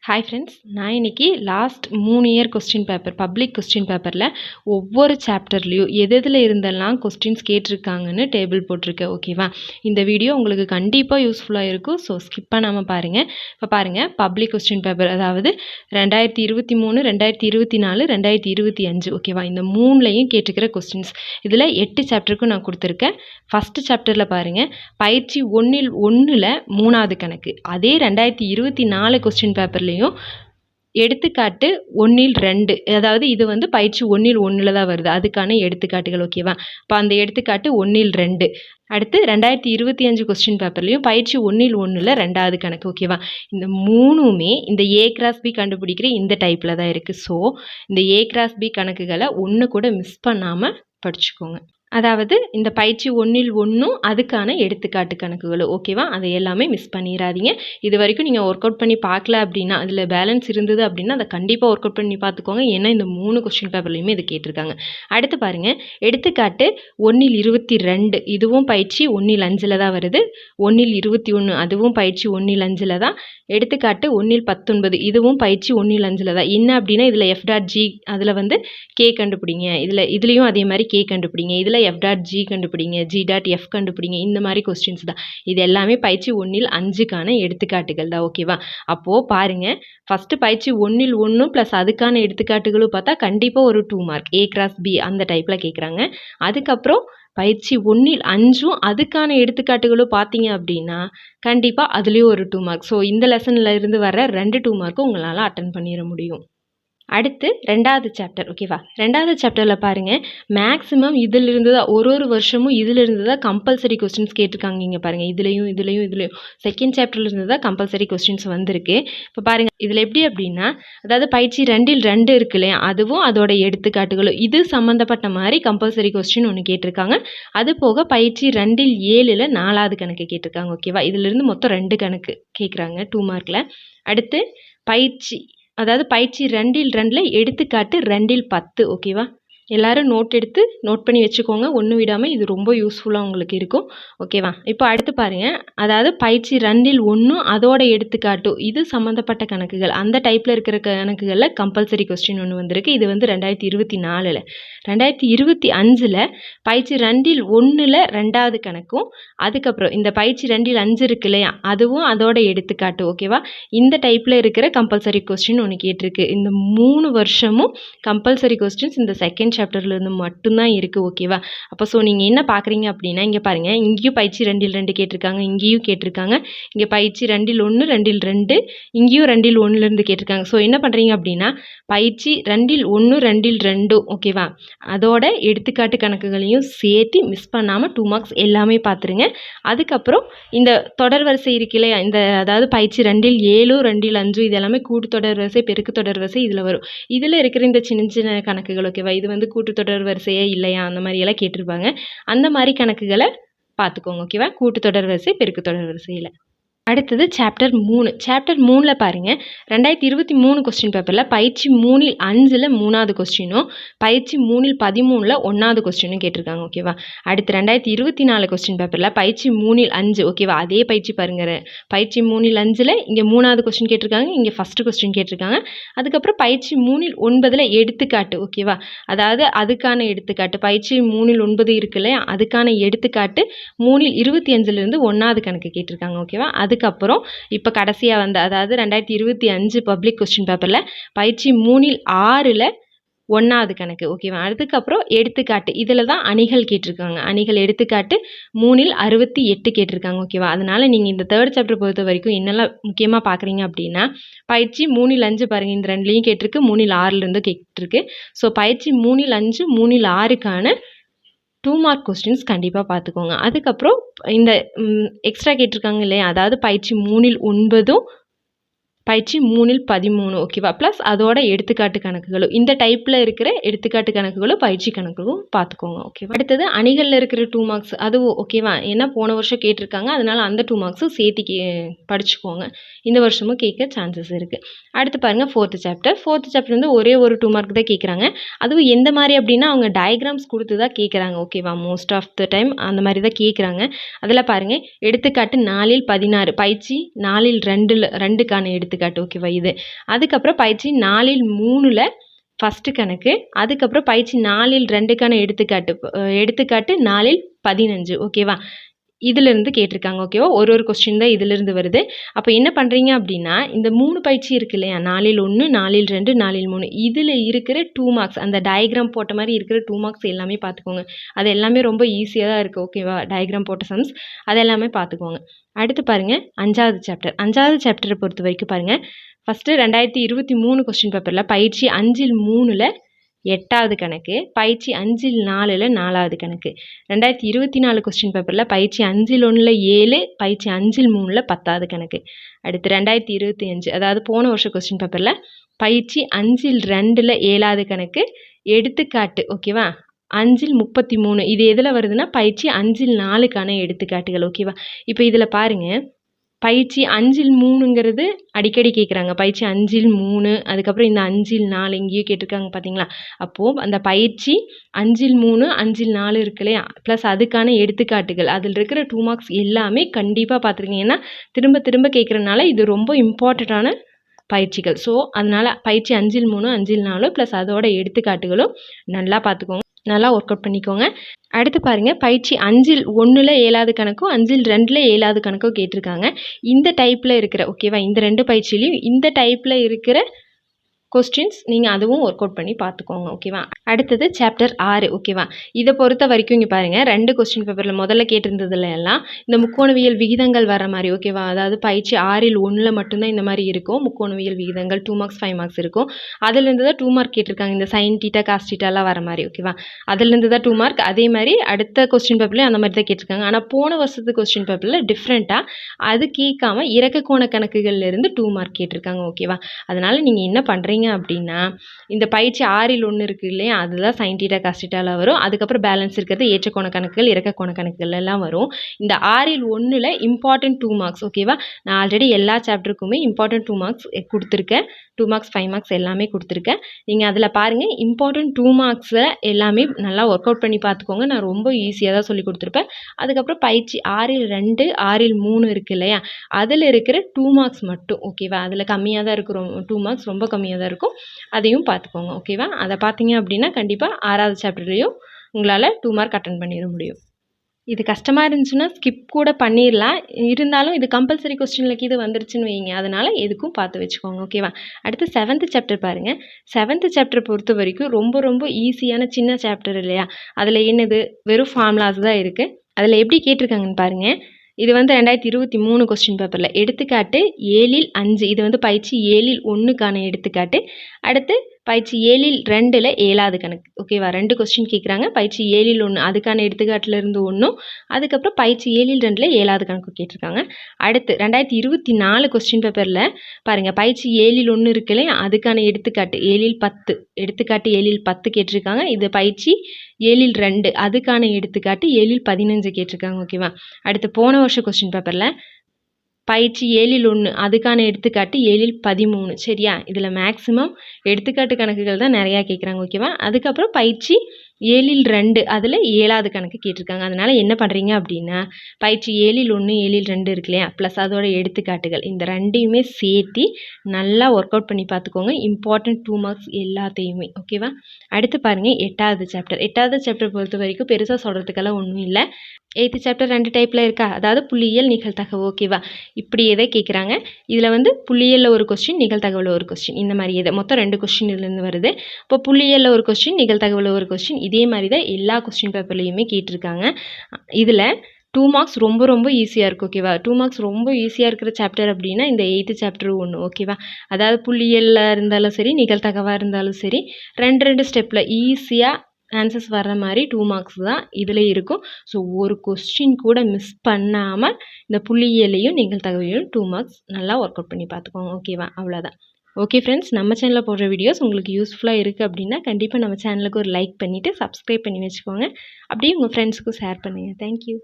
Hi friends, நான் இன்னைக்கு last 3 year question paper public question பேப்பரில் ஒவ்வொரு சாப்டர்லேயும் எதில் இருந்தெல்லாம் கொஸ்டின்ஸ் கேட்டிருக்காங்கன்னு டேபிள் போட்டிருக்கேன். ஓகேவா? இந்த வீடியோ உங்களுக்கு கண்டிப்பாக யூஸ்ஃபுல்லாக இருக்கும். ஸோ ஸ்கிப் பண்ணாமல் பாருங்கள். இப்போ பாருங்கள், பப்ளிக் கொஸ்டின் பேப்பர் அதாவது 2023, 2024, 2025 ஓகேவா? இந்த 3லையும் கேட்டிருக்கிற கொஸ்டின்ஸ் இதில் 8 சாப்டருக்கும் நான் கொடுத்துருக்கேன். ஃபஸ்ட்டு சாப்டரில் பாருங்கள், பயிற்சி 1ல் 3வது கணக்கு. அதே 2024 கொஸ்டின் பேப்பர்லேயும் எடுத்துக்காட்டு 1 அதாவது இது வந்து பயிற்சி 1 தான் வருது, அதுக்கான எடுத்துக்காட்டுகள். ஓகேவா? இப்போ அந்த எடுத்துக்காட்டு 1 அடுத்து 2025 கொஸ்டின் பேப்பர்லையும் பயிற்சி 1 2வது கணக்கு. ஓகேவா? இந்த 3மே இந்த A கிராஸ் B கண்டுபிடிக்கிற இந்த டைப்பில் தான் இருக்குது. ஸோ இந்த A கிராஸ் B கணக்குகளை ஒன்று கூட மிஸ் பண்ணாமல் படிச்சுக்கோங்க. அதாவது இந்த பயிற்சி 1 அதுக்கான எடுத்துக்காட்டு கணக்குகளும். ஓகேவா? அதை எல்லாமே மிஸ் பண்ணிடாதீங்க. இது வரைக்கும் நீங்கள் ஒர்க் அவுட் பண்ணி பார்க்கல அப்படின்னா, அதில் பேலன்ஸ் இருந்தது அப்படின்னா அதை கண்டிப்பாக ஒர்க் அவுட் பண்ணி பார்த்துக்கோங்க. ஏன்னா இந்த 3 கொஸ்டின் பேப்பர்லையுமே இது கேட்டிருக்காங்க. அடுத்து பாருங்கள், எடுத்துக்காட்டு 1 இதுவும் பயிற்சி 1 தான் வருது. 1 அதுவும் பயிற்சி 1 தான். எடுத்துக்காட்டு 1 இதுவும் பயிற்சி 1 தான். என்ன அப்படின்னா இதில் F.G அதில் வந்து K கண்டுபிடிங்க, இதுலேயும் அதே மாதிரி K கண்டுபிடிங்க, இதில் F.G கண்டுபிடிங்க, G.F கண்டுபிடிங்க. இந்த மாதிரி கொஸ்டின்ஸ் தான். இது எல்லாமே பயிற்சி 1 எடுத்துக்காட்டுகள் தான். ஓகேவா? அப்போது பாருங்கள், ஃபஸ்ட்டு பயிற்சி 1 ப்ளஸ் அதுக்கான எடுத்துக்காட்டுகளும் பார்த்தா கண்டிப்பாக ஒரு 2 மார்க் A கிராஸ் B அந்த டைப்பில் கேட்குறாங்க. அதுக்கப்புறம் பயிற்சி 1 அதுக்கான எடுத்துக்காட்டுகளும் பார்த்தீங்க அப்படின்னா கண்டிப்பாக அதுலேயும் ஒரு 2 மார்க். ஸோ இந்த லெசனில் இருந்து வர 2 2 மார்க்கும் உங்களால் அட்டன் பண்ணிட முடியும். அடுத்து 2வது சாப்டர். ஓகேவா? 2வது சாப்டரில் பாருங்கள், மேக்ஸிமம் இதிலிருந்து தான் ஒரு வருஷமும் இதிலிருந்து தான் கம்பல்சரி கொஸ்டின்ஸ் கேட்டிருக்காங்க. இங்கே பாருங்கள், இதுலேயும் செகண்ட் சாப்டர்லேருந்து தான் கம்பல்சரி கொஸ்டின்ஸ் வந்திருக்கு. இப்போ பாருங்கள், இதில் எப்படி அப்படின்னா, அதாவது பயிற்சி 2 இருக்கு இல்லையா, அதுவும் அதோட எடுத்துக்காட்டுகளும் இது சம்மந்தப்பட்ட மாதிரி கம்பல்சரி கொஸ்டின் ஒன்று கேட்டிருக்காங்க. அது போக பயிற்சி 2 4வது கணக்கு கேட்டிருக்காங்க. ஓகேவா? இதிலிருந்து மொத்தம் 2 கணக்கு கேட்குறாங்க 2 மார்க்கில். அடுத்து பயிற்சி அதாவது பயிற்சி 2 எடுத்துக்காட்டு 2 ஓகேவா? எல்லாரும் நோட் பண்ணி வச்சுக்கோங்க, ஒன்று விடாமல். இது ரொம்ப யூஸ்ஃபுல்லாக உங்களுக்கு இருக்கும். ஓகேவா? இப்போ அடுத்து பாருங்கள், அதாவது பயிற்சி 2 அதோட எடுத்துக்காட்டு இது சம்மந்தப்பட்ட கணக்குகள் அந்த டைப்பில் இருக்கிற கணக்குகளில் கம்பல்சரி கொஸ்டின் ஒன்று வந்திருக்கு. இது வந்து 2024. 2025 பயிற்சி 2 2வது கணக்கும், அதுக்கப்புறம் இந்த பயிற்சி 2 இருக்கு இல்லையா, அதுவும் அதோட எடுத்துக்காட்டு. ஓகேவா? இந்த டைப்பில் இருக்கிற கம்பல்சரி கொஸ்டின் ஒன்று கேட்டிருக்கு. இந்த 3 வருஷமும் கம்பல்சரி கொஸ்டின்ஸ் இந்த செகண்ட் சாப்டர்லேருந்து மட்டும்தான் இருக்குது. ஓகேவா? அப்போ ஸோ நீங்கள் என்ன பார்க்குறீங்க அப்படின்னா, இங்கே பாருங்கள், இங்கேயும் பயிற்சி 2 கேட்டிருக்காங்க, இங்கேயும் கேட்டிருக்காங்க. இங்கே பயிற்சி 2 இங்கேயும் 2 கேட்டிருக்காங்க. ஸோ என்ன பண்ணுறீங்க அப்படின்னா, பயிற்சி 2 ஓகேவா, அதோட எடுத்துக்காட்டு கணக்குகளையும் சேர்த்து மிஸ் பண்ணாமல் 2 மார்க்ஸ் எல்லாமே பார்த்துருங்க. அதுக்கப்புறம் இந்த தொடர் வரிசை இருக்கு இல்லையா, இந்த அதாவது பயிற்சி 2 5 இது எல்லாமே கூட்டு தொடர் வரிசை, பெருக்கு தொடர் வரிசை இதில் வரும். இதில் இருக்கிற இந்த சின்ன சின்ன கணக்குகள். ஓகேவா? இது வந்து கூட்டுத்தொடர் வரிசையே இல்லையா, அந்த மாதிரி எல்லாம் கேட்டிருப்பாங்க. அந்த மாதிரி கணக்குகளை பார்த்துக்கோங்க. ஓகேவா? கூட்டுத்தொடர் வரிசை, பெருக்கு தொடர் வரிசையில். அடுத்தது சாப்டர் 3. சாப்டர் 3ல் பாருங்கள், 2023 கொஸ்டின் பேப்பரில் பயிற்சி 3 3வது கொஸ்டினும் பயிற்சி 13 1வது கொஸ்டினும் கேட்டிருக்காங்க. ஓகேவா? அடுத்து 2024 கொஸ்டின் பேப்பரில் பயிற்சி 5 ஓகேவா? அதே பயிற்சி பாருங்கள், பயிற்சி 5 இங்கே 3வது கொஸ்டின் கேட்டிருக்காங்க, இங்கே ஃபஸ்ட்டு கொஸ்டின் கேட்டிருக்காங்க. அதுக்கப்புறம் பயிற்சி 9 எடுத்துக்காட்டு. ஓகேவா? அதாவது அதுக்கான எடுத்துக்காட்டு பயிற்சி 9 இருக்கு இல்லையா, அதுக்கான எடுத்துக்காட்டு 25 1வது கணக்கு கேட்டிருக்காங்க. ஓகேவா? அதுக்கப்புறம் இப்போ கடைசியாக வந்து அதாவது 2025 பப்ளிக் கொஸ்டின் பேப்பரில் பயிற்சி 6 1வது கணக்கு. ஓகேவா? அதுக்கப்புறம் எடுத்துக்காட்டு இதில் தான் அணிகள் கேட்டிருக்காங்க. அணிகள் எடுத்துக்காட்டு 68 கேட்டிருக்காங்க. ஓகேவா? அதனால் நீங்கள் இந்த 3rd சாப்டர் பொறுத்த வரைக்கும் என்னெல்லாம் முக்கியமாக பார்க்குறீங்க அப்படின்னா, பயிற்சி 5 பாருங்கள், இந்த 2லையும் கேட்டிருக்கு, 6 கேட்டிருக்கு. ஸோ பயிற்சி 5 6க்கான 2 மார்க் கொஸ்டின்ஸ் கண்டிப்பாக பார்த்துக்கோங்க. அதுக்கப்புறம் இந்த எக்ஸ்ட்ரா கேட்டிருக்காங்க இல்லையா, அதாவது பயிற்சி 9 பயிற்சி 13 ஓகேவா, ப்ளஸ் அதோட எடுத்துக்காட்டு கணக்குகளும் இந்த டைப்பில் இருக்கிற எடுத்துக்காட்டு கணக்குகளும் பயிற்சி கணக்குகளும் பார்த்துக்கோங்க. ஓகேவா? அடுத்தது அணிகளில் இருக்கிற 2 மார்க்ஸ் அதுவும் ஓகேவா, ஏன்னா போன வருஷம் கேட்டிருக்காங்க, அதனால் அந்த 2 மார்க்ஸும் சேர்த்து படிச்சுக்கோங்க. இந்த வருஷமும் கேட்க சான்சஸ் இருக்குது. அடுத்து பாருங்கள், 4th சாப்டர் வந்து ஒரே ஒரு 2 மார்க் தான் கேட்குறாங்க. அதுவும் எந்த மாதிரி அப்படின்னா, அவங்க டயக்ராம்ஸ் கொடுத்து தான் கேட்குறாங்க. ஓகேவா? மோஸ்ட் ஆஃப் த டைம் அந்த மாதிரி தான் கேட்குறாங்க. அதில் பாருங்கள், எடுத்துக்காட்டு 4 16 பயிற்சி 4 2க்கான எடுத்துக்காட்டு எடுத்துக்காட்டு ஓகேவா இது. அதுக்கப்புறம் பயிற்சி 4ல் 3ல் ஃபஸ்ட்டு கணக்கு, அதுக்கப்புறம் பயிற்சி 4ல் 2க்கான எடுத்துக்காட்டு 4ல் 15 ஓகேவா. இதிலிருந்து கேட்டிருக்காங்க ஓகேவா. ஒரு கொஸ்டின் தான் இதிலிருந்து வருது. அப்போ என்ன பண்ணுறீங்க அப்படின்னா, இந்த 3 பயிற்சி இருக்கு இல்லையா, 4ல் 1, 4ல் 2, 4ல் 3 இதில் இருக்கிற 2 மார்க்ஸ், அந்த டயக்ராம் போட்ட மாதிரி இருக்கிற 2 மார்க்ஸ் எல்லாமே பார்த்துக்கோங்க. அது எல்லாமே ரொம்ப ஈஸியாக தான் இருக்குது ஓகேவா. டயக்ராம் போட்ட சம்ஸ் அது எல்லாமே பார்த்துக்கோங்க. அடுத்து பாருங்கள் 5வது சாப்டர். 5வது சாப்டரை பொறுத்த வரைக்கும் பாருங்கள், ஃபஸ்ட்டு 2023 கொஸ்டின் பேப்பரில் பயிற்சி 5ல் 3ல் 8வது கணக்கு, பயிற்சி 5ல் 4ல் 4வது கணக்கு. 2024 கொஸ்டின் பேப்பரில் பயிற்சி 5ல் 1ல் 7, பயிற்சி 5ல் 3ல் 10வது கணக்கு. அடுத்து 2025 அதாவது போன வருஷம் கொஸ்டின் பேப்பரில் பயிற்சி 5ல் 2ல் 7வது கணக்கு, எடுத்துக்காட்டு ஓகேவா. 5ல் 33 இது எதில் வருதுன்னா பயிற்சி 5ல் 4க்கான எடுத்துக்காட்டுகள் ஓகேவா. இப்போ இதில் பாருங்கள், பயிற்சி 5ல் 3ங்கிறது அடிக்கடி கேட்குறாங்க. பயிற்சி 5ல் 3, அதுக்கப்புறம் இந்த 5ல் 4 இங்கேயும் கேட்டிருக்காங்க பார்த்தீங்களா. அப்போது அந்த பயிற்சி 5ல் 3, 5ல் 4 இருக்கு இல்லையா, ப்ளஸ் அதுக்கான எடுத்துக்காட்டுகள் அதில் இருக்கிற 2 மார்க்ஸ் எல்லாமே கண்டிப்பாக பார்த்துருக்கீங்க. ஏன்னா திரும்ப திரும்ப கேட்குறனால இது ரொம்ப இம்பார்ட்டண்ட்டான பயிற்சிகள். ஸோ அதனால் பயிற்சி 5ல் 3, 5ல் 4 ப்ளஸ் அதோட எடுத்துக்காட்டுகளும் நல்லா பார்த்துக்கோங்க, நல்லா ஒர்க் அவுட் பண்ணிக்கோங்க. அடுத்து பாருங்கள், பயிற்சி 5ல் 1ல் 7வது கணக்கும் 5ல் 2ல் 7வது கணக்கும் கேட்டிருக்காங்க. இந்த டைப்பில் இருக்கிற ஓகேவா, இந்த 2 பயிற்சியிலையும் இந்த டைப்பில் இருக்கிற கொஸ்டின்ஸ் நீங்கள் அதுவும் ஒர்க் அவுட் பண்ணி பார்த்துக்கோங்க ஓகேவா. அடுத்தது சாப்டர் 6 ஓகேவா. இதை பொறுத்த வரைக்கும் இங்கே பாருங்கள், 2 கொஸ்டின் பேப்பரில் முதல்ல கேட்டிருந்ததுல எல்லாம் இந்த முக்கோணவியல் விகிதங்கள் வர மாதிரி ஓகேவா. அதாவது பயிற்சி 6ல் 1ல் மட்டும்தான் இந்த மாதிரி இருக்கும், முக்கோணவியல் விகிதங்கள் 2 மார்க்ஸ் 5 மார்க்ஸ் இருக்கும். அதுலேருந்து தான் 2 மார்க் கேட்டிருக்காங்க, இந்த சைன் டீட்டா காஸ் டீட்டாலாம் வர மாதிரி ஓகேவா. அதுலேருந்து தான் 2 மார்க். அதே மாதிரி அடுத்த கொஸ்டின் பேப்பர்லேயும் அந்த மாதிரி தான் கேட்டிருக்காங்க. ஆனால் போன வருஷத்து கொஸ்டின் பேப்பரில் டிஃப்ரெண்ட்டாக அது கேட்காம இறக்க கோண கணக்குகள்லேருந்து 2 மார்க் கேட்டிருக்காங்க ஓகேவா. அதனால் நீங்கள் என்ன பண்ணுறீங்க அப்படின்னா, இந்த பயிற்சி 6ல் 1 இருக்குது இல்லையா, அதுதான் சைன் டீட்டா காஸ் டீட்டாலாம் வரும். அதுக்கப்புறம் பேலன்ஸ் இருக்கிறது ஏற்ற கோண கணக்குகள், இறக்க கோண கணக்குகள் எல்லாம் வரும். இந்த 6ல் 1ல் இம்பார்ட்டன்ட் 2 மார்க்ஸ் ஓகேவா. நான் ஆல்ரெடி எல்லா சாப்டருக்குமே இம்பார்ட்டன்ட் 2 மார்க்ஸ் கொடுத்துருக்கேன். 2 மார்க்ஸ் 5 மார்க்ஸ் எல்லாமே கொடுத்துருக்கேன். நீங்கள் அதில் பாருங்கள், இம்பார்ட்டன்ட் 2 மார்க்ஸில் எல்லாமே நல்லா ஒர்க் அவுட் பண்ணி பார்த்துக்கோங்க. நான் ரொம்ப ஈஸியாக தான் சொல்லி கொடுத்துருப்பேன். அதுக்கப்புறம் பயிற்சி 6ல் 2, 6ல் 3 இருக்குது இல்லையா, அதில் இருக்கிற 2 மார்க்ஸ் மட்டும் ஓகேவா. அதில் கம்மியாக தான் இருக்கும், 2 மார்க்ஸ் ரொம்ப கம்மியாக தான் இருக்கும், அதையும் பார்த்துக்கோங்க ஓகேவா. அதை பார்த்தீங்க அப்படின்னா கண்டிப்பாக 6வது சாப்டர்லேயும் உங்களால் 2 மார்க் அட்டன் பண்ணிட முடியும். இது கஷ்டமாக இருந்துச்சுன்னா ஸ்கிப் கூட பண்ணிடலாம். இருந்தாலும் இது கம்பல்சரி கொஸ்டினில் இது வந்துருச்சுன்னு வைங்க, அதனால் எதுக்கும் பார்த்து வச்சுக்கோங்க ஓகேவா. அடுத்து 7th சாப்டர் பாருங்கள். 7th சாப்டர் பொறுத்த வரைக்கும் ரொம்ப ரொம்ப ஈஸியான சின்ன சாப்டர் இல்லையா. அதில் என்னது, வெறும் ஃபார்முலாஸ் தான் இருக்குது. அதில் எப்படி கேட்டிருக்காங்கன்னு பாருங்கள். இது வந்து 2023 கொஸ்டின் பேப்பரில் எடுத்துக்காட்டு 7ல் 5, இது வந்து பயிற்சி 7ல் 1க்கான எடுத்துக்காட்டு. அடுத்து பயிற்சி 7ல் 2ல் 7வது கணக்கு ஓகேவா. 2 கொஸ்டின் கேட்குறாங்க. பயிற்சி 7ல் 1 அதுக்கான எடுத்துக்காட்டிலேருந்து ஒன்றும், அதுக்கப்புறம் பயிற்சி 7ல் 2ல் 7வது கணக்கு கேட்டிருக்காங்க. அடுத்து 2024 கொஸ்டின் பேப்பரில் பாருங்கள், பயிற்சி 7ல் 1 இருக்கு இல்லையா, அதுக்கான எடுத்துக்காட்டு 7ல் 10, எடுத்துக்காட்டு 7ல் 10 கேட்டிருக்காங்க. இது பயிற்சி 7ல் 2 அதுக்கான எடுத்துக்காட்டு 7ல் 15 கேட்டிருக்காங்க ஓகேவா. அடுத்து போன வருஷம் கொஸ்டின் பேப்பரில் பயிற்சி 7ல் 1 அதுக்கான எடுத்துக்காட்டு 7ல் 13 சரியா. இதில் மேக்ஸிமம் எடுத்துக்காட்டு கணக்குகள் தான் நிறையா கேட்குறாங்க ஓகேவா. அதுக்கப்புறம் பயிற்சி 7ல் 2 அதில் 7வது கணக்கு கேட்டிருக்காங்க. அதனால் என்ன பண்ணுறீங்க அப்படின்னா, பயிற்சி 7ல் 1, 7ல் 2 இருக்கு இல்லையா, ப்ளஸ் அதோட எடுத்துக்காட்டுகள் இந்த ரெண்டையுமே சேர்த்து நல்லா ஒர்க் அவுட் பண்ணி பார்த்துக்கோங்க, இம்பார்ட்டன்ட் 2 மார்க்ஸ் எல்லாத்தையுமே ஓகேவா. அடுத்து பாருங்கள் 8வது சாப்டர். 8வது சாப்டர் பொறுத்த வரைக்கும் பெருசாக சொல்கிறதுக்கெல்லாம் ஒன்றும் இல்லை. 8th சாப்டர் 2 டைப்பில் இருக்கா, அதாவது புள்ளியியல் நிகழ்தகவு ஓகேவா. இப்படி எதை கேட்குறாங்க, இதில் வந்து புள்ளியியலில் ஒரு கொஸ்டின், நிகழ்தகவில் ஒரு கொஸ்டின், இந்த மாதிரி எதை மொத்தம் 2 கொஸ்டின் இதுலேருந்து வருது. இப்போ புள்ளியியலில் ஒரு கொஸ்டின், நிகழ்தகவில் ஒரு கொஸ்டின், இதே மாதிரி தான் எல்லா கொஸ்டின் பேப்பர்லேயுமே கேட்டிருக்காங்க. இதில் 2 மார்க்ஸ் ரொம்ப ரொம்ப ஈஸியாக இருக்குது ஓகேவா. 2 மார்க்ஸ் ரொம்ப ஈஸியாக இருக்கிற சாப்டர் அப்படின்னா இந்த 8th சாப்டர் ஒன்று ஓகேவா. அதாவது புள்ளியியலில் இருந்தாலும் சரி, நிகழ்தகவாக இருந்தாலும் சரி, 2 ஸ்டெப்பில் ஈஸியாக ஆன்சர்ஸ் வர்ற மாதிரி 2 மார்க்ஸ் தான் இதில் இருக்கும். ஸோ ஒரு கொஸ்டின் கூட மிஸ் பண்ணாமல் இந்த புள்ளியியலையும் நிகழ்தகவையும் 2 மார்க்ஸ் நல்லா ஒர்க் அவுட் பண்ணி பார்த்துக்கோங்க ஓகேவா. அவ்வளோதான். ஓகே ஃப்ரெண்ட்ஸ், நம்ம சேனலில் போடுற வீடியோஸ் உங்களுக்கு யூஸ்ஃபுல்லாக இருக்குது அப்படின்னா கண்டிப்பாக நம்ம சேனலுக்கு ஒரு லைக் பண்ணிவிட்டு சப்ஸ்கிரைப் பண்ணி வச்சுக்கோங்க. அப்படியே உங்கள் ஃப்ரெண்ட்ஸுக்கும் ஷேர் பண்ணுங்கள். தேங்க்யூ.